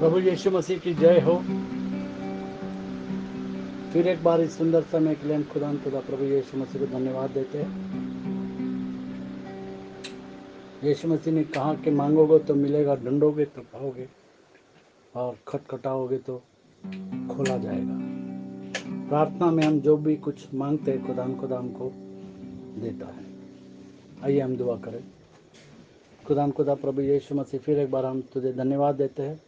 प्रभु यीशु मसीह की जय हो। फिर एक बार इस सुंदर समय के लिए हम खुदा प्रभु यीशु मसीह को धन्यवाद देते हैं। यीशु मसीह ने कहा कि मांगोगे तो मिलेगा, ढूंढोगे तो पाओगे और खटखटाओगे तो खोला जाएगा। प्रार्थना में हम जो भी कुछ मांगते हैं खुदा हमको देता है। आइए हम दुआ करें। खुदा प्रभु यीशु मसीह, फिर एक बार हम तुझे धन्यवाद देते हैं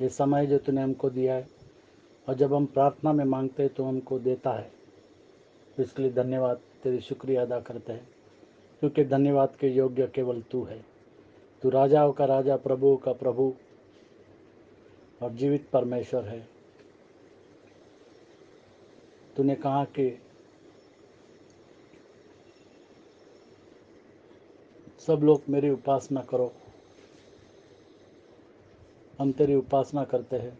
ये समय जो तूने हमको दिया है, और जब हम प्रार्थना में मांगते हैं तो हमको देता है। तो इसके लिए धन्यवाद, तेरी शुक्रिया अदा करते हैं, क्योंकि धन्यवाद के योग्य केवल तू है। तू राजाओं का राजा, प्रभुओं का प्रभु और जीवित परमेश्वर है। तूने कहा कि सब लोग मेरी उपासना करो। हम तेरी उपासना करते हैं,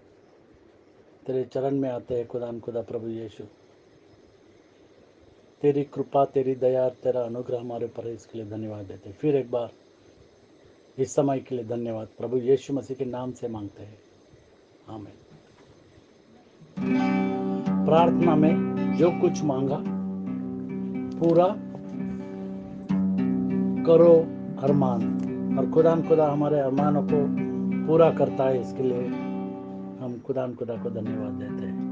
तेरे चरण में आते हैं खुदा प्रभु यीशु। तेरी कृपा, तेरी दया, तेरा अनुग्रह हमारे ऊपर है, इसके लिए धन्यवाद देते हैं। फिर एक बार इस समय के लिए धन्यवाद प्रभु यीशु मसीह के नाम से मांगते हैं, आमीन। प्रार्थना में जो कुछ मांगा पूरा करो अरमान, और खुदा हमारे अरमानों को पूरा करता है। इसके लिए हम खुदा को धन्यवाद देते हैं।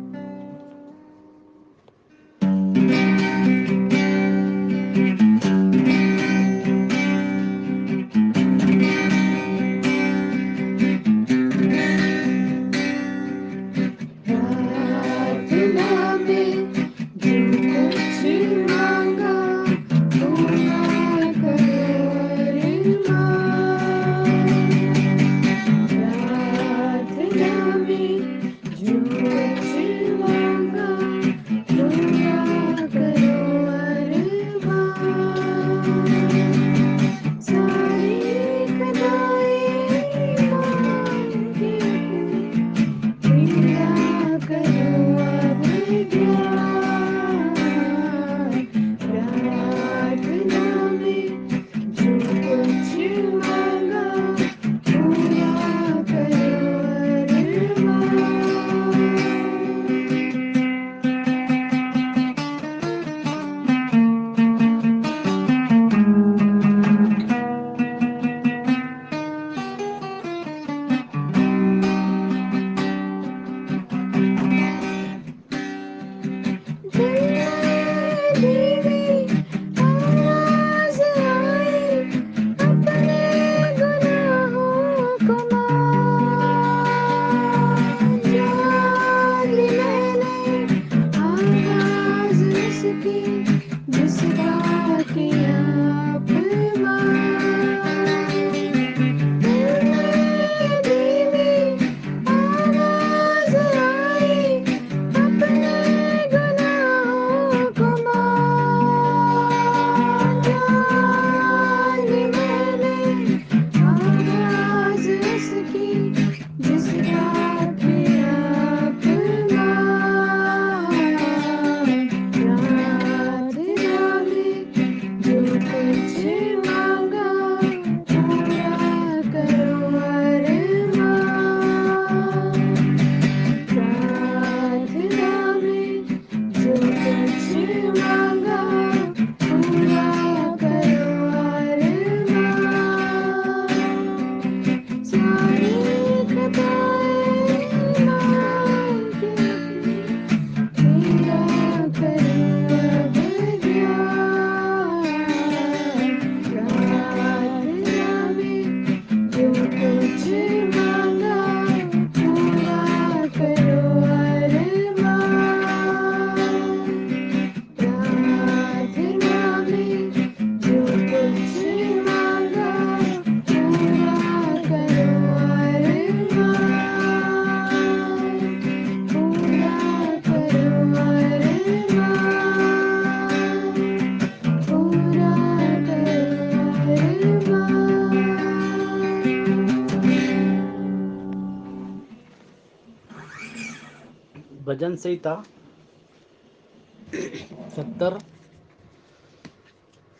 भजन संहिता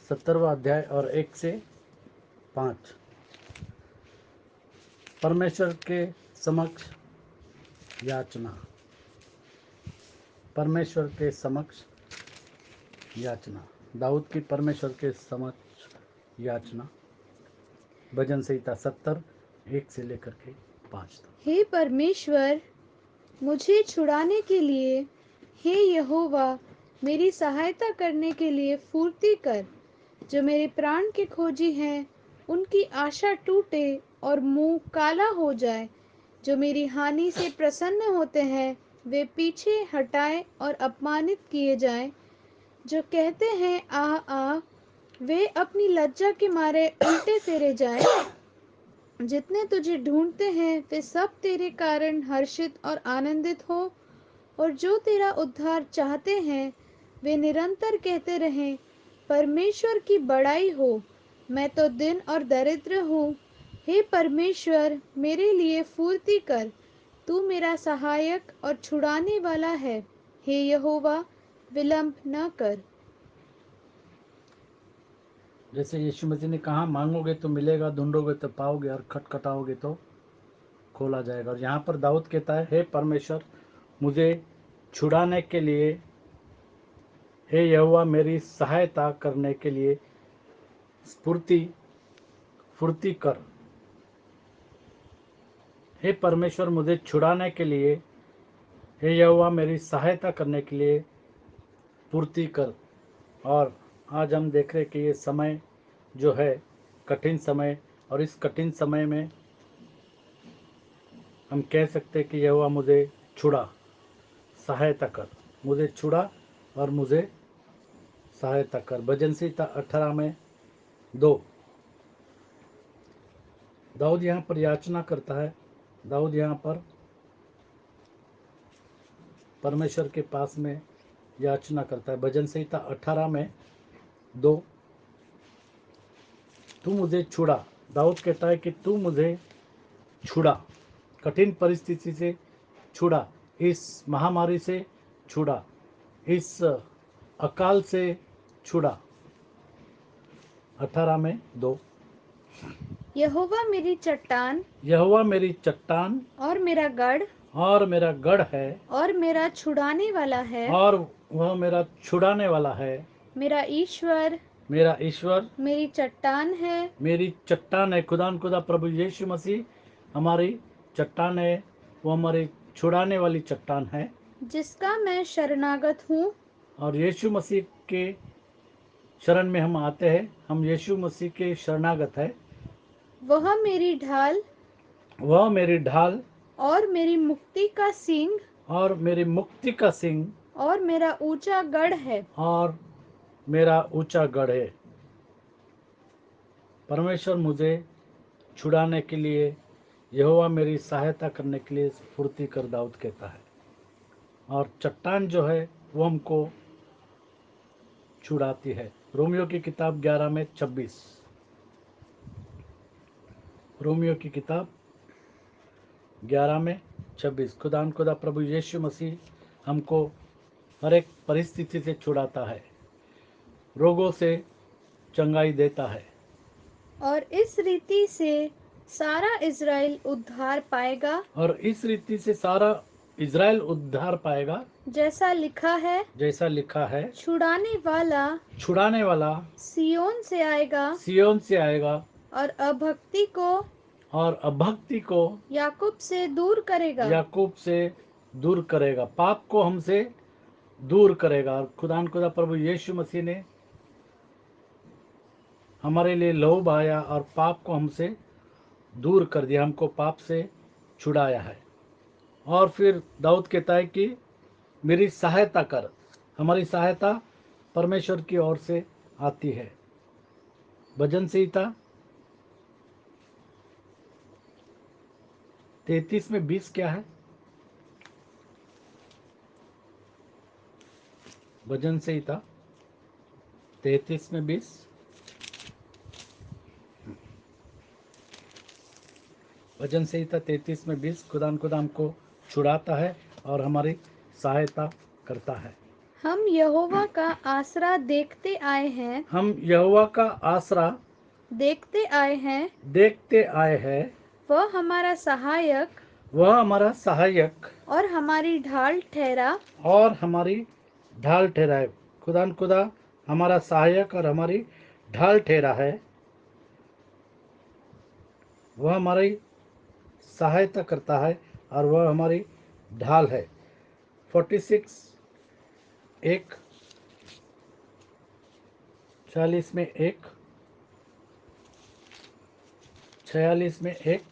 70वां अध्याय और 1 से 5। परमेश्वर के समक्ष याचना, परमेश्वर के समक्ष याचना। दाऊद की परमेश्वर के समक्ष याचना। भजन संहिता 70 1 से लेकर के 5 तक। हे परमेश्वर, मुझे छुड़ाने के लिए, हे यहोवा, मेरी सहायता करने के लिए फुर्ती कर। जो मेरे प्राण के खोजी हैं, उनकी आशा टूटे और मुंह काला हो जाए। जो मेरी हानि से प्रसन्न होते हैं, वे पीछे हटाए और अपमानित किए जाएं। जो कहते हैं आह आह, वे अपनी लज्जा के मारे उल्टे फेरे जाएं। जितने तुझे ढूंढते हैं, वे सब तेरे कारण हर्षित और आनंदित हो। और जो तेरा उद्धार चाहते हैं, वे निरंतर कहते रहें, परमेश्वर की बड़ाई हो। मैं तो दिन और दरिद्र हूँ। हे परमेश्वर, मेरे लिए फुर्ती कर। तू मेरा सहायक और छुड़ाने वाला है। हे यहोवा, विलंब न कर। जैसे यीशु मसीह ने कहा, मांगोगे तो मिलेगा, ढूंढोगे तो पाओगे, और खटखटाओगे तो खोला जाएगा। और यहाँ पर दाऊद कहता है, हे परमेश्वर, मुझे छुड़ाने के लिए, हे यहोवा, मेरी सहायता करने के लिए फुर्ती कर। हे परमेश्वर, मुझे छुड़ाने के लिए, हे यहोवा, मेरी सहायता करने के लिए फुर्ती कर। और आज हम देख रहे कि ये समय जो है कठिन समय, और इस कठिन समय में हम कह सकते कि यहोवा मुझे छुड़ा, सहायता कर, मुझे छुड़ा और मुझे सहायता कर। भजन संहिता 18 में 2। दाऊद यहाँ पर याचना करता है। दाऊद यहाँ पर परमेश्वर के पास में याचना करता है। भजन संहिता 18 में 2। तू मुझे छुड़ा। दाऊद कहता है कि तू मुझे छुड़ा, कठिन परिस्थिति से छुड़ा, इस महामारी से छुड़ा, इस अकाल से छुड़ा। 18 में 2। यहोवा मेरी चट्टान यहोवा मेरी चट्टान और मेरा गढ़ और मेरा गढ़ है, और मेरा छुड़ाने वाला है, और वह मेरा छुड़ाने वाला है। मेरा ईश्वर, मेरा ईश्वर मेरी चट्टान है, मेरी चट्टान है। खुदा प्रभु यीशु मसीह हमारी चट्टान है, वो हमारी छुड़ाने वाली चट्टान है। जिसका मैं शरणागत हूँ। और यीशु मसीह के शरण में हम आते हैं, हम यीशु मसीह के शरणागत है। वह मेरी ढाल वह मेरी ढाल और मेरी मुक्ति का सींग और मेरी मुक्ति का सिंह और मेरा ऊंचा गढ़ है। और मेरा ऊंचा गढ़ है। परमेश्वर मुझे छुड़ाने के लिए, यहोवा मेरी सहायता करने के लिए फुर्ती कर, दाऊद कहता है। और चट्टान जो है वो हमको छुड़ाती है। रोमियो की किताब 11 में 26। रोमियो की किताब 11 में 26। खुदा प्रभु यीशु मसीह हमको हर एक परिस्थिति से छुड़ाता है, रोगों से चंगाई देता है। और इस रीति से सारा इज़राइल उद्धार पाएगा। और इस रीति से सारा इज़राइल उद्धार पाएगा। जैसा लिखा है, जैसा लिखा है, छुड़ाने वाला सियोन से आएगा सियोन से आएगा और अभक्ति को याकूब से दूर करेगा। याकूब से दूर करेगा, पाप को हमसे दूर करेगा। और खुदा प्रभु यीशु मसीह ने हमारे लिए लहू बहाया और पाप को हमसे दूर कर दिया, हमको पाप से छुड़ाया है। और फिर दाऊद कहता है कि मेरी सहायता कर। हमारी सहायता परमेश्वर की ओर से आती है। भजन संहिता 33 में 20 क्या है? भजन संहिता 33 में 20। भजन संहिता 33 में 20। खुदा हमको छुड़ाता है और हमारी सहायता करता है। हम यहोवा का आसरा देखते आए हैं। हम यहोवा का आसरा देखते आए हैं। देखते आए हैं। वह हमारा सहायक वह हमारा सहायक और हमारी ढाल ठहरा। और हमारी ढाल ठहरा है। खुदान खुदा हमारा सहायक और हमारी ढाल ठहरा है। वह हमारी सहायता करता है और वह हमारी ढाल है। 46 एक 40 में एक 46 में एक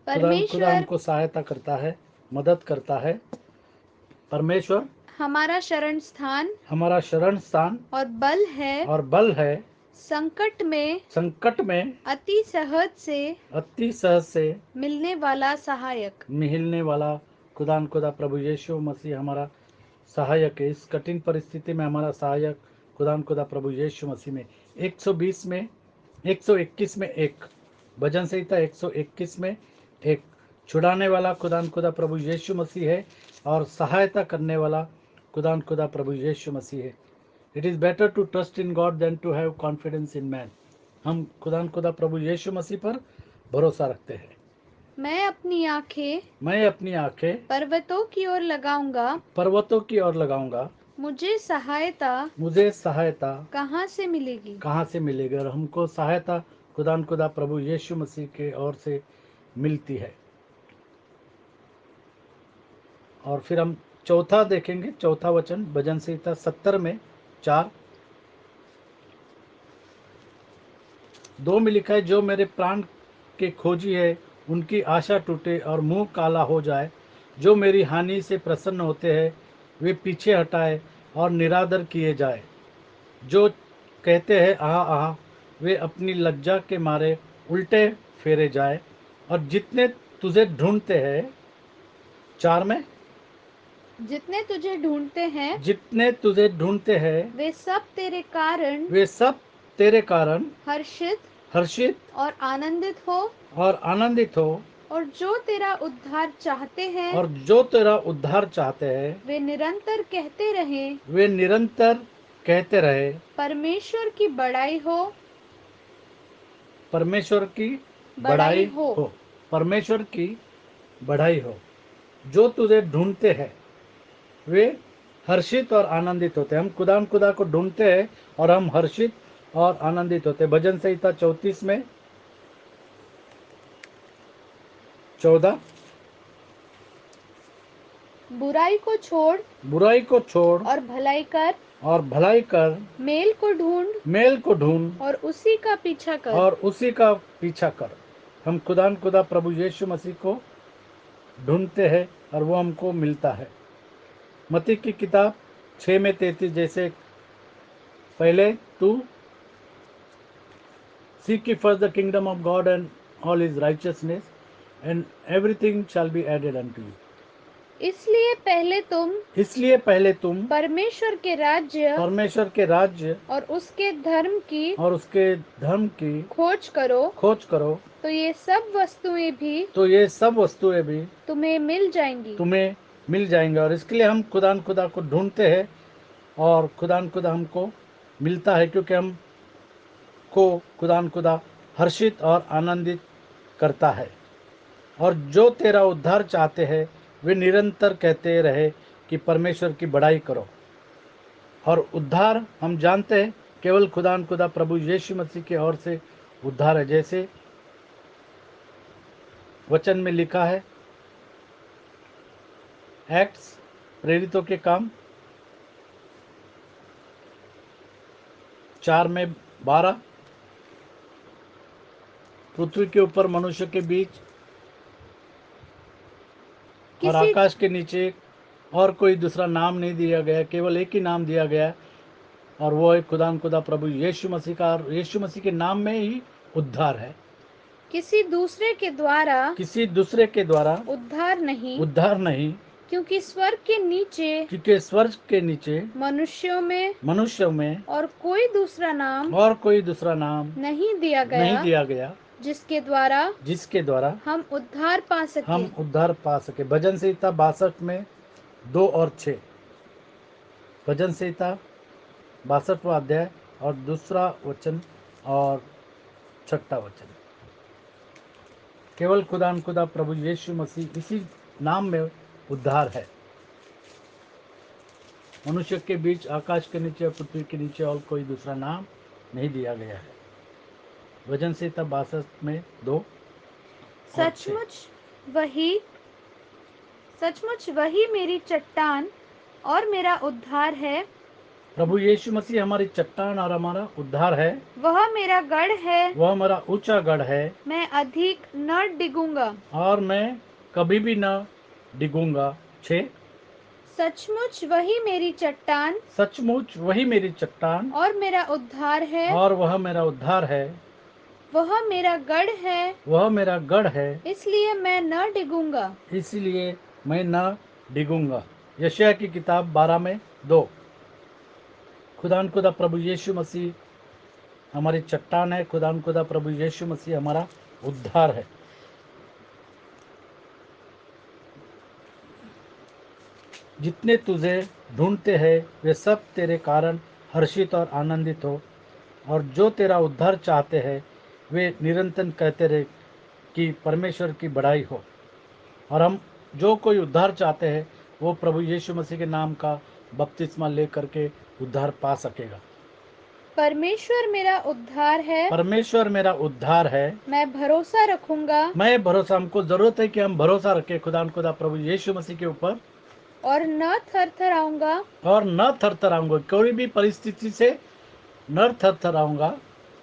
खुदा परमेश्वर हमको सहायता करता है, मदद करता है। परमेश्वर हमारा शरण स्थान हमारा शरण स्थान और बल है। और बल है। संकट में अति सहज से मिलने वाला सहायक। मिलने वाला खुदा प्रभु यीशु मसीह हमारा सहायक है। इस कठिन परिस्थिति में हमारा सहायक खुदा प्रभु यीशु मसीह में 120 में 121 में एक भजन संहिता 121 में एक छुड़ाने वाला खुदा प्रभु यीशु मसीह है और सहायता करने वाला खुदा प्रभु यीशु मसीह है। It is better to trust in God than to have confidence in man. हम खुदा प्रभु यीशु मसीह पर भरोसा रखते हैं। मैं अपनी आंखें पर्वतों की ओर लगाऊंगा। मुझे सहायता कहाँ से मिलेगी। और हमको सहायता खुदा प्रभु यीशु मसीह के ओर से मिलती है। और फिर हम चौथा देखेंगे, चौथा वचन भजन संहिता 70 में 4-2 में लिखा है, जो मेरे प्राण के खोजी है उनकी आशा टूटे और मुंह काला हो जाए। जो मेरी हानि से प्रसन्न होते हैं वे पीछे हटाए और निरादर किए जाए। जो कहते हैं आहा आहा, वे अपनी लज्जा के मारे उल्टे फेरे जाए। और जितने तुझे ढूंढते हैं 4 में जितने तुझे ढूंढते हैं वे सब तेरे कारण हर्षित और आनंदित हो। और जो तेरा उद्धार चाहते हैं वे निरंतर कहते रहे परमेश्वर की बड़ाई हो। परमेश्वर की बड़ाई हो। जो तुझे ढूंढते हैं वे हर्षित और आनंदित होते हैं। हम खुदा को ढूंढते हैं और हम हर्षित और आनंदित होते हैं। भजन संहिता 34 में 14, बुराई को छोड़ और भलाई कर। मेल को ढूंढ और उसी का पीछा कर। हम खुदा प्रभु यीशु मसीह को ढूंढते हैं और वो हमको मिलता है। मत्ती की किताब 6 में 33, जैसे पहले तू seek ye first the kingdom of God and all his righteousness, and everything shall be added unto you. इसलिए पहले तुम परमेश्वर के राज्य और उसके धर्म की खोज करो। तो ये सब वस्तुएं भी तुम्हें मिल जाएंगी। और इसके लिए हम खुदा को ढूंढते हैं और खुदा हमको मिलता है, क्योंकि हम को खुदा हर्षित और आनंदित करता है। और जो तेरा उद्धार चाहते हैं वे निरंतर कहते रहे कि परमेश्वर की बड़ाई करो। और उद्धार हम जानते हैं केवल खुदा प्रभु यीशु मसीह की ओर से उद्धार है। जैसे वचन में लिखा है, एक्ट्स प्रेरितों के काम 4 में 12, पृथ्वी के ऊपर मनुष्य के बीच और आकाश के नीचे और कोई दूसरा नाम नहीं दिया गया, केवल एक ही नाम दिया गया और वो है खुदा प्रभु यीशु मसीह का। यीशु मसीह के नाम में ही उद्धार है। किसी दूसरे के द्वारा उद्धार नहीं, क्योंकि स्वर्ग के नीचे मनुष्यों में और कोई दूसरा नाम नहीं दिया गया जिसके द्वारा हम उद्धार पा सके। भजन संहिता 62 में 2 और 6, भजन संहिता 62वां अध्याय और 2 वचन और 6 वचन। केवल खुदा प्रभु यीशु मसीह, इसी नाम में उद्धार है। मनुष्य के बीच आकाश के नीचे और पृथ्वी के नीचे और कोई दूसरा नाम नहीं दिया गया है। वचन संहिता 62 में 2 और 6। सचमुच वही मेरी चट्टान और मेरा उद्धार है। प्रभु यीशु मसीह हमारी चट्टान और हमारा उद्धार है। वह मेरा गढ़ है, वह हमारा ऊंचा गढ़ है मैं अधिक न डिगूंगा। और मैं कभी भी न डिगूंगा। 6। सचमुच वही मेरी चट्टान सचमुच वही मेरी चट्टान और मेरा उद्धार है। और वह मेरा उद्धार है। वह मेरा गढ़ है, वह मेरा गढ़ है, इसलिए मैं न डिगूंगा। इसलिए मैं न डिगूंगा। यशायाह की किताब 12 में 2। खुदा प्रभु यीशु मसीह हमारी चट्टान है। खुदा प्रभु यीशु मसीह हमारा उद्धार है। जितने तुझे ढूंढते हैं वे सब तेरे कारण हर्षित और आनंदित हो, और जो तेरा उद्धार चाहते हैं वे निरंतर कहते रहे कि परमेश्वर की बड़ाई हो। और हम जो कोई उद्धार चाहते हैं वो प्रभु यीशु मसीह के नाम का बपतिस्मा लेकर के उद्धार पा सकेगा। परमेश्वर मेरा उद्धार है, परमेश्वर मेरा उद्धार है, मैं भरोसा रखूंगा मैं भरोसा, हमको जरूरत है कि हम भरोसा रखें खुदा प्रभु यीशु मसीह के ऊपर और न थरथराऊंगा। और न थरथराऊंगा। कोई भी परिस्थिति से न थरथराऊंगा,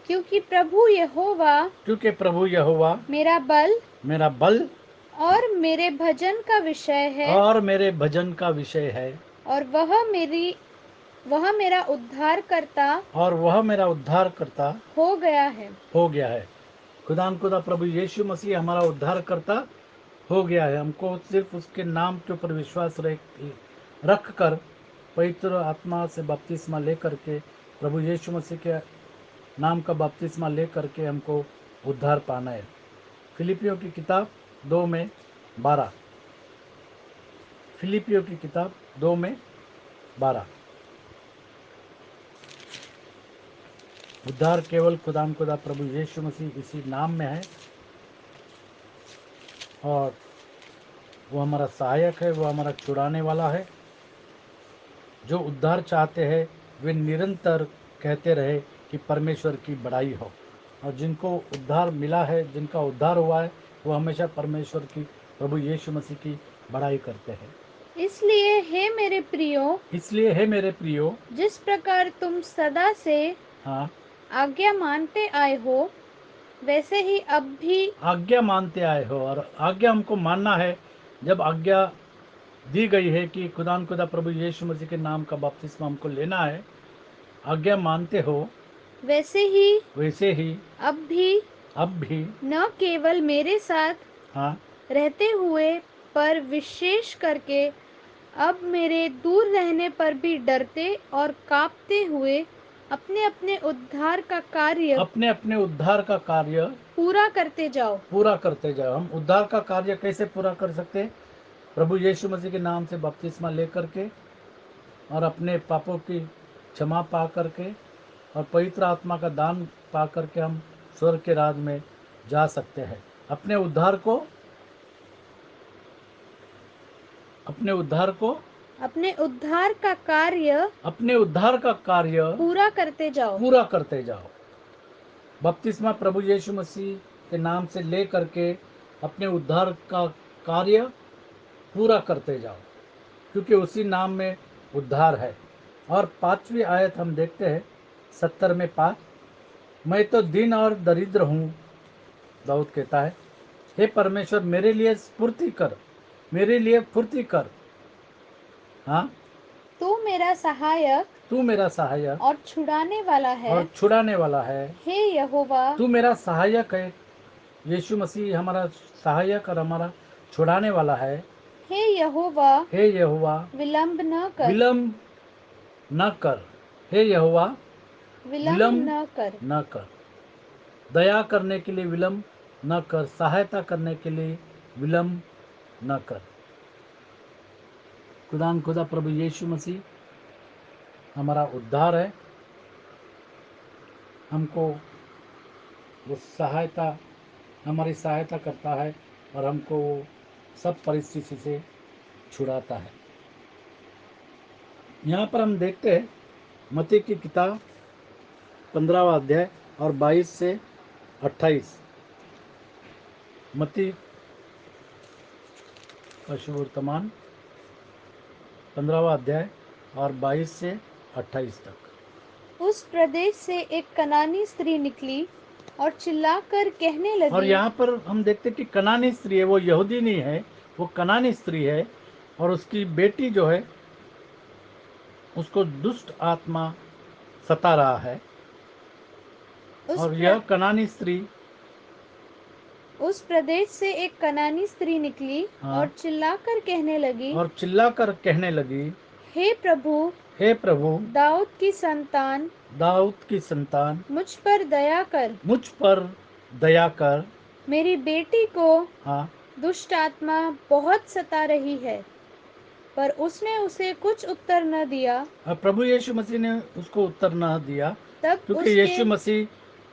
क्योंकि प्रभु यहोवा क्योंकि प्रभु यहोवा मेरा बल मेरा बल और मेरे भजन का विषय है, और मेरे भजन का विषय है, और वह मेरा उद्धार करता और वह मेरा उद्धार करता हो गया है। खुदा प्रभु यीशु मसीह हमारा उद्धार करता हो गया है। हमको सिर्फ उसके नाम के ऊपर विश्वास रख कर पवित्र आत्मा से बपतिस्मा लेकर के प्रभु यीशु मसीह के नाम का बपतिस्मा लेकर के हमको उद्धार पाना है। फिलिपियों की किताब 2 में 12। फिलिपियों की किताब 2 में 12। उद्धार केवल खुदा प्रभु यीशु मसीह इसी नाम में है, और वो हमारा सहायक है, वो हमारा छुड़ाने वाला है। जो उद्धार चाहते हैं वे निरंतर कहते रहे कि परमेश्वर की बड़ाई हो, और जिनको उद्धार मिला है, जिनका उद्धार हुआ है, वो हमेशा परमेश्वर की, प्रभु यीशु मसीह की बड़ाई करते हैं। इसलिए हे मेरे प्रियो, जिस प्रकार तुम सदा से हाँ, आज्ञा मानते आए हो, वैसे ही अब भी आज्ञा मानते आए हो, और आज्ञा हमको मानना है। जब आज्ञा दी गई है कि खुदा प्रभु यीशु मसीह के नाम का बपतिस्मा हमको लेना है, आज्ञा मानते हो, वैसे ही अब भी न केवल मेरे साथ हाँ, रहते हुए, पर विशेष करके अब मेरे दूर रहने पर भी डरते और कांपते हुए अपने अपने उद्धार का कार्य पूरा करते जाओ। हम उद्धार का कार्य कैसे पूरा कर सकते हैं? प्रभु यीशु मसीह के नाम से बपतिस्मा लेकर के, और अपने पापों की क्षमा पा करके, और पवित्र आत्मा का दान पा करके हम स्वर्ग के राज में जा सकते हैं। अपने उद्धार को अपने उद्धार का कार्य पूरा करते जाओ। बपतिस्मा प्रभु यीशु मसीह के नाम से ले करके अपने उद्धार का कार्य पूरा करते जाओ, क्योंकि उसी नाम में उद्धार है। और 5वीं आयत हम देखते हैं 70 में 5। मैं तो दीन और दरिद्र हूँ, दाऊद कहता है, हे परमेश्वर मेरे लिए फुर्ती कर। हाँ, तू मेरा सहायक और छुड़ाने वाला है। हे यहोवा, तू मेरा सहायक है। यीशु मसीह हमारा सहायक और हमारा छुड़ाने वाला है। हे यहोवा, विलंब न कर। हे यहोवा, विलंब न कर। दया करने के लिए विलंब न कर, सहायता करने के लिए विलंब न कर। खुदा प्रभु यीशु मसीह हमारा उद्धार है। हमको वो सहायता हमारी सहायता करता है और हमको वो सब परिस्थिति से छुड़ाता है। यहाँ पर हम देखते हैं मत्ती की किताब 15वां अध्याय और 22 से 28। मत्ती का शुभ वर्तमान 15वां अध्याय और 22 से 28 तक। उस प्रदेश से एक कनानी स्त्री निकली और चिल्लाकर कहने और लगी, यहाँ पर हम देखते कि कनानी स्त्री है, वो यहूदी नहीं है, वो कनानी स्त्री है और उसकी बेटी जो है उसको दुष्ट आत्मा सता रहा है। उस और प्र... यह कनानी स्त्री उस प्रदेश से एक कनानी स्त्री निकली हाँ, और चिल्लाकर कहने लगी, और चिल्लाकर कहने लगी, हे प्रभु, हे प्रभु, दाऊद की संतान, दाऊद की संतान, मुझ पर दया कर, मुझ पर दया कर। मेरी बेटी को हाँ, दुष्ट आत्मा बहुत सता रही है। पर उसने उसे कुछ उत्तर न दिया। और प्रभु यीशु मसीह ने उसको उत्तर न दिया, तब क्योंकि उसके यीशु मसीह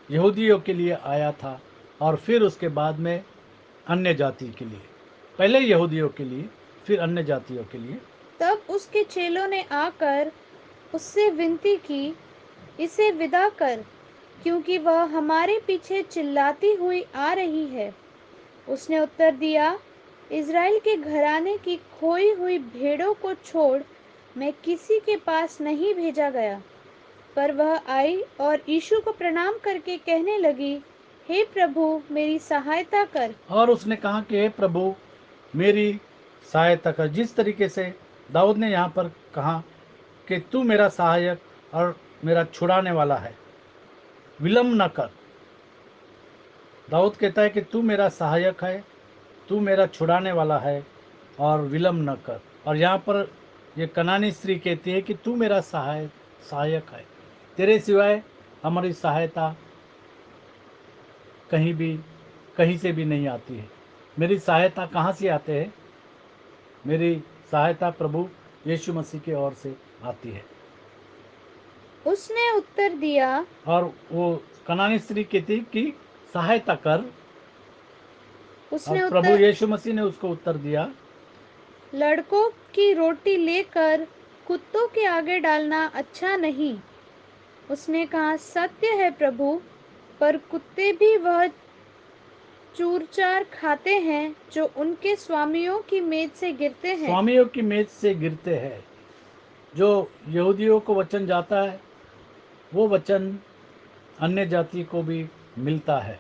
यहूदियों के लिए आया था और फिर उसके बाद में अन्य जाति के लिए, पहले यहूदियों के लिए फिर अन्य जातियों के लिए। तब उसके चेलों ने आकर उससे विनती की, इसे विदा कर, क्योंकि वह हमारे पीछे चिल्लाती हुई आ रही है। उसने उत्तर दिया, इज़राइल के घराने की खोई हुई भेड़ों को छोड़ मैं किसी के पास नहीं भेजा गया। पर वह आई और यीशु को प्रणाम करके कहने लगी, हे प्रभु, मेरी सहायता कर। और उसने कहा कि हे प्रभु, मेरी सहायता कर। जिस तरीके से दाऊद ने यहाँ पर कहा कि तू मेरा सहायक और मेरा छुड़ाने वाला है, विलम्ब न कर। दाऊद कहता है कि तू मेरा सहायक है, तू मेरा छुड़ाने वाला है और विलम्ब न कर। और यहाँ पर ये कनानी स्त्री कहती है कि तू मेरा सहायक है, तेरे सिवाय हमारी सहायता कहीं भी कहीं से भी नहीं आती है। मेरी सहायता कहाँ से आते हैं? मेरी सहायता प्रभु यीशु मसीह की ओर से आती है। उसने उत्तर दिया, और वो कनानी स्त्री कहती कि सहायता कर। और उसने प्रभु उत्तर यीशु मसीह ने उसको उत्तर दिया, लड़कों की रोटी लेकर कुत्तों के आगे डालना अच्छा नहीं। उसने कहा, सत्य है प्रभु, पर कुत्ते भी वह चूरचार खाते हैं जो उनके स्वामियों की मेज से गिरते हैं। स्वामियों की मेज से गिरते हैं। जो यहूदियों को वचन जाता है वो वचन अन्य जाति को भी मिलता है।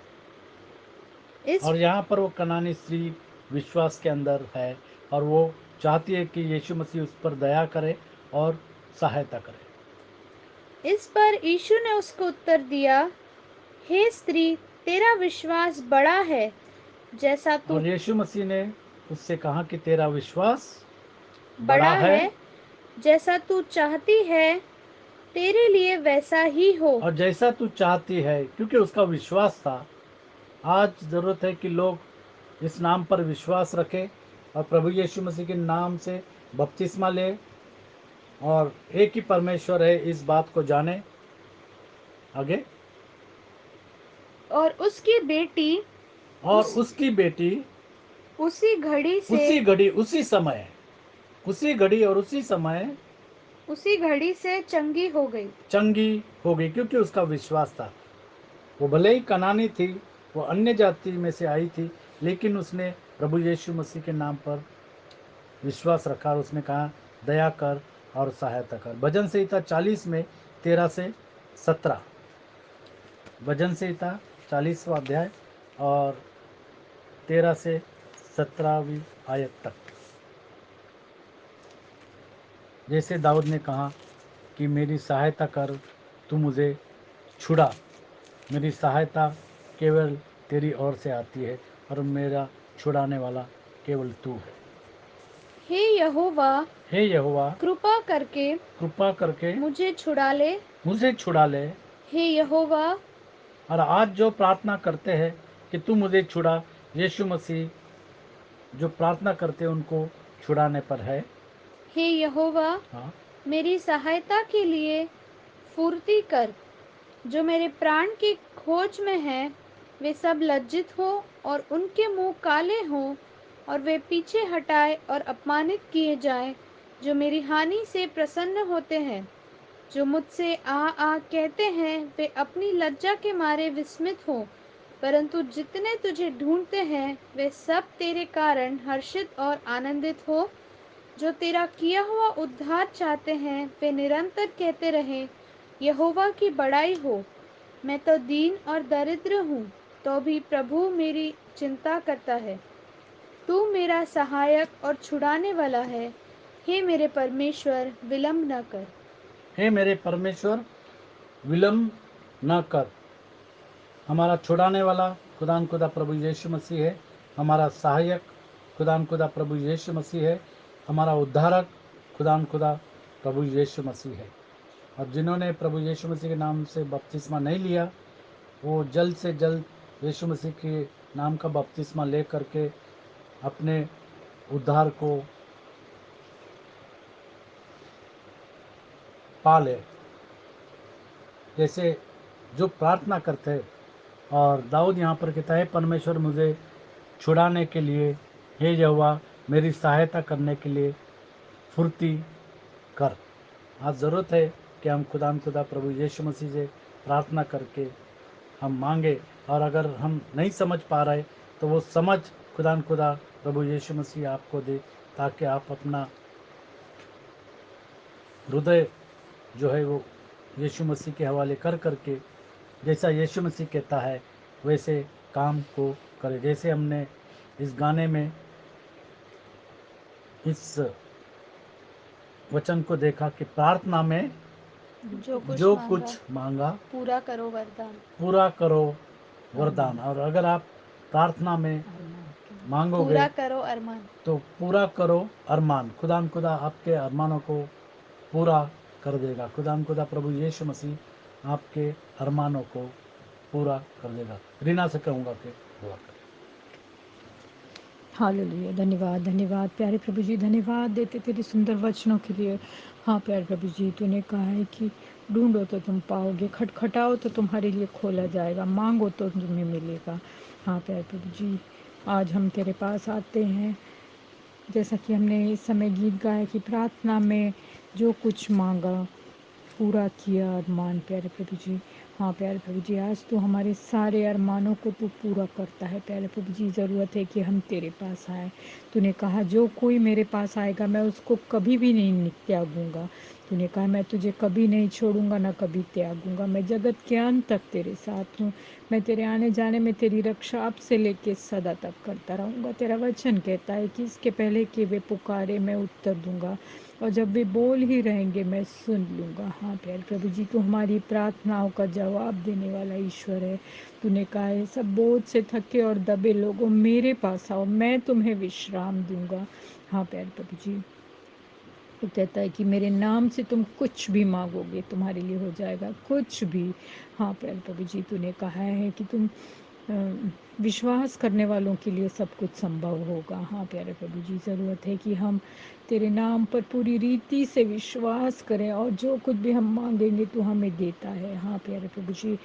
इस और यहाँ पर वो कनानी स्त्री विश्वास के अंदर है और वो चाहती है कि यीशु मसीह उस पर दया करे और सहायता करे। इस पर यीशु ने उसको उत्तर दिया, हे स्त्री, तेरा विश्वास बड़ा है, जैसा तू और यीशु मसीह ने उससे कहा कि तेरा विश्वास बड़ा बड़ा है है, जैसा तू चाहती है तेरे लिए वैसा ही हो। और जैसा तू चाहती है, क्योंकि उसका विश्वास था। आज ज़रूरत है कि लोग इस नाम पर विश्वास रखें और प्रभु यीशु मसीह के नाम से बपतिस्मा ले और एक ही परमेश्वर है इस बात को जाने। आगे, और उसकी बेटी और उस उसकी बेटी उसी घड़ी से उसी घड़ी उसी समय, उसी घड़ी और उसी समय उसी घड़ी से चंगी हो गई। चंगी हो गई, क्योंकि उसका विश्वास था। वो भले ही कनानी थी, वो अन्य जाति में से आई थी, लेकिन उसने प्रभु यीशु मसीह के नाम पर विश्वास रखा और उसने कहा, दया कर और सहायता कर। भजन संहिता 40 में 13 से 17। भजन संहिता 40वां अध्याय और 13 से 17वीं आयत तक। जैसे दाऊद ने कहा कि मेरी सहायता कर, तू मुझे छुड़ा। मेरी सहायता केवल तेरी ओर से आती है और मेरा छुड़ाने वाला केवल तू है। हे यहोवा, हे यहोवा, कृपा करके कृपा करके मुझे छुड़ा ले। मुझे छुड़ा ले। हे यहोवा, और आज जो प्रार्थना करते हैं कि तू मुझे छुड़ा, यीशु मसीह जो प्रार्थना करते हैं उनको छुड़ाने पर है। हे यहोवा, हाँ, मेरी सहायता के लिए फुर्ती कर, जो मेरे प्राण की खोज में है। वे सब लज्जित हो और उनके मुंह काले हों और वे पीछे हटाए और अपमानित किए जाएं, जो मेरी हानि से प्रसन्न होते हैं। जो मुझसे आ कहते हैं, वे अपनी लज्जा के मारे विस्मित हों, परंतु जितने तुझे ढूंढते हैं, वे सब तेरे कारण हर्षित और आनंदित हो। जो तेरा किया हुआ उद्धार चाहते हैं, वे निरंतर कहते रहें, यहोवा की बड़ाई हो। मैं तो दीन और दरिद्र हूँ, तो भी प्रभु मेरी चिंता करता है। तू मेरा सहायक और छुड़ाने वाला है। हे मेरे परमेश्वर, विलंब न कर। हे मेरे परमेश्वर, विलम्ब न कर। हमारा छुड़ाने वाला खुदान खुदा प्रभु यीशु मसीह है। हमारा सहायक खुदान खुदा प्रभु यीशु मसीह है। हमारा उद्धारक खुदान खुदा प्रभु यीशु मसीह है। और जिन्होंने प्रभु यीशु मसीह के नाम से बपतिस्मा नहीं लिया, वो जल्द से जल्द यीशु मसीह के नाम का बपतिस्मा ले करके अपने उद्धार को पा ले। जैसे जो प्रार्थना करते हैं, और दाऊद यहाँ पर कहता है, परमेश्वर मुझे छुड़ाने के लिए, हे यहोवा मेरी सहायता करने के लिए फुर्ती कर। आज ज़रूरत है कि हम खुदा प्रभु यीशु मसीह से प्रार्थना करके हम मांगे। और अगर हम नहीं समझ पा रहे तो वो समझ खुदा प्रभु यीशु मसीह आपको दे, ताकि आप अपना हृदय जो है वो यीशु मसीह के हवाले कर करके, जैसा यीशु मसीह कहता है वैसे काम को करें। जैसे हमने इस गाने में इस वचन को देखा कि प्रार्थना में जो कुछ मांगा पूरा करो वरदान। पूरा करो वरदान। और अगर आप प्रार्थना में मांगोगे पूरा करो अरमान। तो पूरा करो अरमान। खुदा आपके अरमानों को पूरा कर देगा। खुदा प्रभु यीशु मसीह आपके अरमानों को पूरा कर देगा। रीना से कहूँगा कि दुआ कर। हालेलुया। धन्यवाद धन्यवाद प्यारे प्रभु जी, धन्यवाद देते तेरे सुंदर वचनों के लिए। हाँ प्यारे प्रभु जी, तूने कहा है कि ढूंढो तो तुम पाओगे, खटखटाओ तो तुम्हारे लिए खोला जाएगा, मांगो तो तुम्हें मिलेगा। हाँ प्यारे प्रभु जी, आज हम तेरे पास आते हैं, जैसा कि हमने इस समय गीत गाया कि प्रार्थना में जो कुछ मांगा पूरा किया अरमान। प्यारे प्रभु जी, हाँ प्यारे प्रभु जी, आज तो हमारे सारे अरमानों को तू पूरा करता है। प्यारे प्रभु जी, ज़रूरत है कि हम तेरे पास आए। तूने कहा जो कोई मेरे पास आएगा मैं उसको कभी भी नहीं त्यागूंगा। तूने कहा मैं तुझे कभी नहीं छोड़ूंगा, ना कभी त्यागूंगा। मैं जगत के अंत तक तेरे साथ हूँ। मैं तेरे आने जाने में तेरी रक्षा अब से लेके सदा तक करता रहूँगा। तेरा वचन कहता है कि इसके पहले कि वे पुकारे मैं उत्तर दूंगा, और जब वे बोल ही रहेंगे मैं सुन लूँगा। हाँ प्यारे प्रभु जी, तू हमारी प्रार्थनाओं का जवाब देने वाला ईश्वर है। तूने कहा है सब बोझ से थके और दबे लोगों मेरे पास आओ, मैं तुम्हें विश्राम दूंगा। हाँ प्यारे प्रभु जी, वो कहता है कि मेरे नाम से तुम कुछ भी मांगोगे तुम्हारे लिए हो जाएगा, कुछ भी। हाँ प्यारे प्रभु जी, तूने कहा है कि तुम विश्वास करने वालों के लिए सब कुछ संभव होगा। हाँ प्यारे प्रभु जी, ज़रूरत है कि हम तेरे नाम पर पूरी रीति से विश्वास करें, और जो कुछ भी हम मांगेंगे तू हमें देता है। हाँ प्यारे प्रभु जी,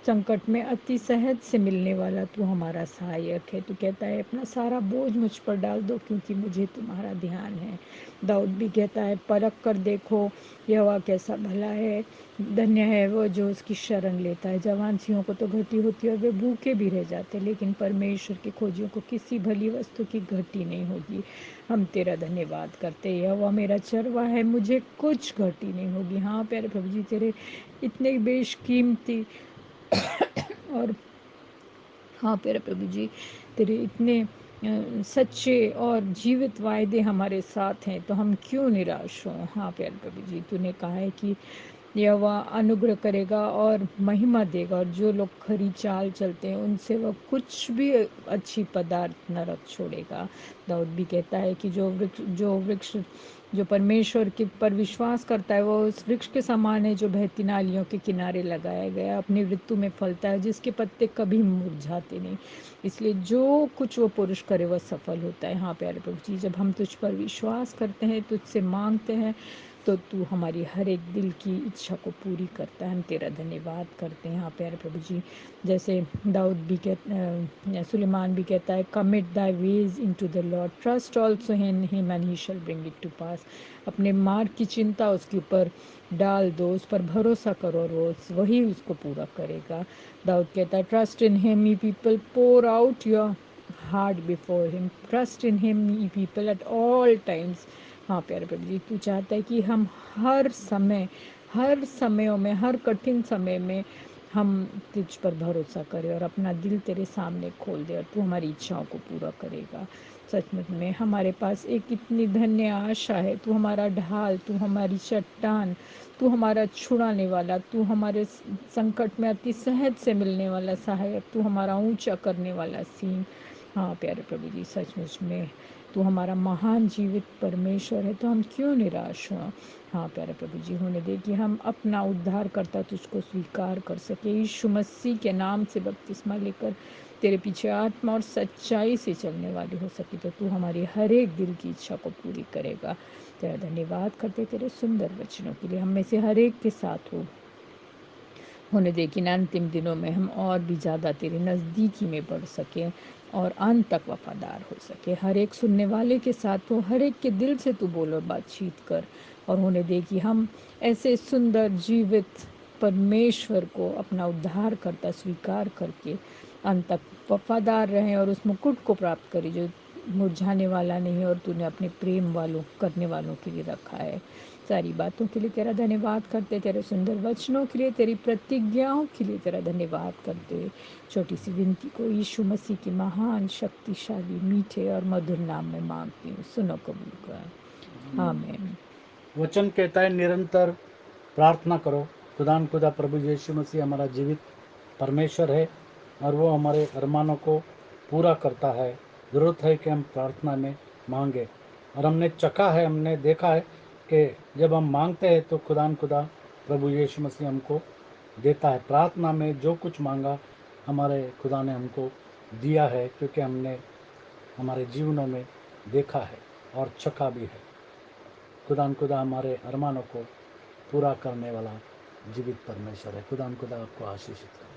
संकट में अति सहज से मिलने वाला तू हमारा सहायक है। तू कहता है अपना सारा बोझ मुझ पर डाल दो, क्योंकि मुझे तुम्हारा ध्यान है। दाऊद भी कहता है परख कर देखो यहोवा कैसा भला है, धन्य है वो जो उसकी शरण लेता है। जवान सिंहों को तो घटी होती है और वे भूखे भी रह जाते, लेकिन परमेश्वर के खोजियों को किसी भली वस्तु की घटी नहीं होगी। हम तेरा धन्यवाद करते हैं। यहोवा मेरा चरवा है, मुझे कुछ घटी नहीं होगी। हाँ प्यारे प्रभु जी, तेरे इतने बेशकीमती और हाँ प्यारे प्रभु जी, तेरे इतने सच्चे और जीवित वायदे हमारे साथ हैं, तो हम क्यों निराश हों। हाँ प्यारे प्रभु जी, तूने कहा है कि यहोवा अनुग्रह करेगा और महिमा देगा, और जो लोग खरी चाल चलते हैं उनसे वह कुछ भी अच्छी पदार्थ न रख छोड़ेगा। दाऊद भी कहता है कि जो वृक्ष जो परमेश्वर के पर विश्वास करता है वो उस वृक्ष के समान है जो बहती नालियों के किनारे लगाया गया, अपनी ऋतु में फलता है, जिसके पत्ते कभी मुरझाते नहीं। इसलिए जो कुछ वो पुरुष करे वह सफल होता है। हाँ प्यारे प्रभु जी, जब हम तुझ पर विश्वास करते हैं, तुझसे मांगते हैं, तो तू हमारी हर एक दिल की इच्छा को पूरी करता है। हम तेरा धन्यवाद करते हैं। हाँ प्यारे प्रभु जी, जैसे दाऊद भी सुलेमान भी कहता है, commit thy ways into the lord, trust also in him and he shall bring it to pass. अपने मार्ग की चिंता उसके ऊपर डाल दो, उस पर भरोसा करो और वही उसको पूरा करेगा। दाऊद कहता है, trust in him ye people, pour out your heart before him, trust in him ye people at all times. हाँ प्यारे प्रभु जी, तू चाहता है कि हम हर समय, हर समयों में, हर कठिन समय में हम तुझ पर भरोसा करें और अपना दिल तेरे सामने खोल दे, और तू हमारी इच्छाओं को पूरा करेगा। सचमुच में हमारे पास एक इतनी धन्य आशा है। तू हमारा ढाल, तू हमारी चट्टान, तू हमारा छुड़ाने वाला, तू हमारे संकट में अति सहज से मिलने वाला सहायक, तू हमारा ऊंचा करने वाला सीन। हाँ प्यारे प्रभु जी, सचमुच में तू हमारा महान जीवित परमेश्वर है, तो हम क्यों निराश हों। हाँ प्यारे प्रभु जी, होने दे कि हम अपना उद्धार करता तुझको स्वीकार कर सके, यीशु मसीह के नाम से बपतिस्मा लेकर तेरे पीछे आत्मा और सच्चाई से चलने वाले हो सके, तो तू हमारी हर एक दिल की इच्छा को पूरी करेगा। तेरा धन्यवाद करते तेरे सुंदर वचनों के लिए। हम में से हर एक के साथ होने दे कि अंतिम दिनों में हम और भी ज़्यादा तेरे नज़दीकी में बढ़ सकें और अंत तक वफादार हो सके। हर एक सुनने वाले के साथ हो, हर एक के दिल से तू बोल और बातचीत कर, और होने दे कि हम ऐसे सुंदर जीवित परमेश्वर को अपना उद्धार करता स्वीकार करके अंत तक वफादार रहें और उस मुकुट को प्राप्त करें जो मुरझाने वाला नहीं और तूने अपने प्रेम वालों करने वालों के लिए रखा है। सारी बातों के लिए तेरा धन्यवाद करते, तेरे सुंदर वचनों के लिए, तेरी प्रतिज्ञाओं के लिए तेरा धन्यवाद करते। छोटी सी विनती को यीशु मसीह की महान शक्तिशाली मीठे और मधुर नाम में मांगती हूँ, सुनो कबूल कर, आमीन। वचन कहता है निरंतर प्रार्थना करो। खुदा प्रभु यीशु मसीह हमारा जीवित परमेश्वर है और वो हमारे अरमानों को पूरा करता है। ज़रूरत है कि हम प्रार्थना में मांगे, और हमने चखा है, हमने देखा है कि जब हम मांगते हैं तो खुदा प्रभु यीशु मसीह हमको देता है। प्रार्थना में जो कुछ मांगा हमारे खुदा ने हमको दिया है, क्योंकि हमने हमारे जीवनों में देखा है और चखा भी है। खुदा हमारे अरमानों को पूरा करने वाला जीवित परमेश्वर है। खुदा आपको आशीषित करे।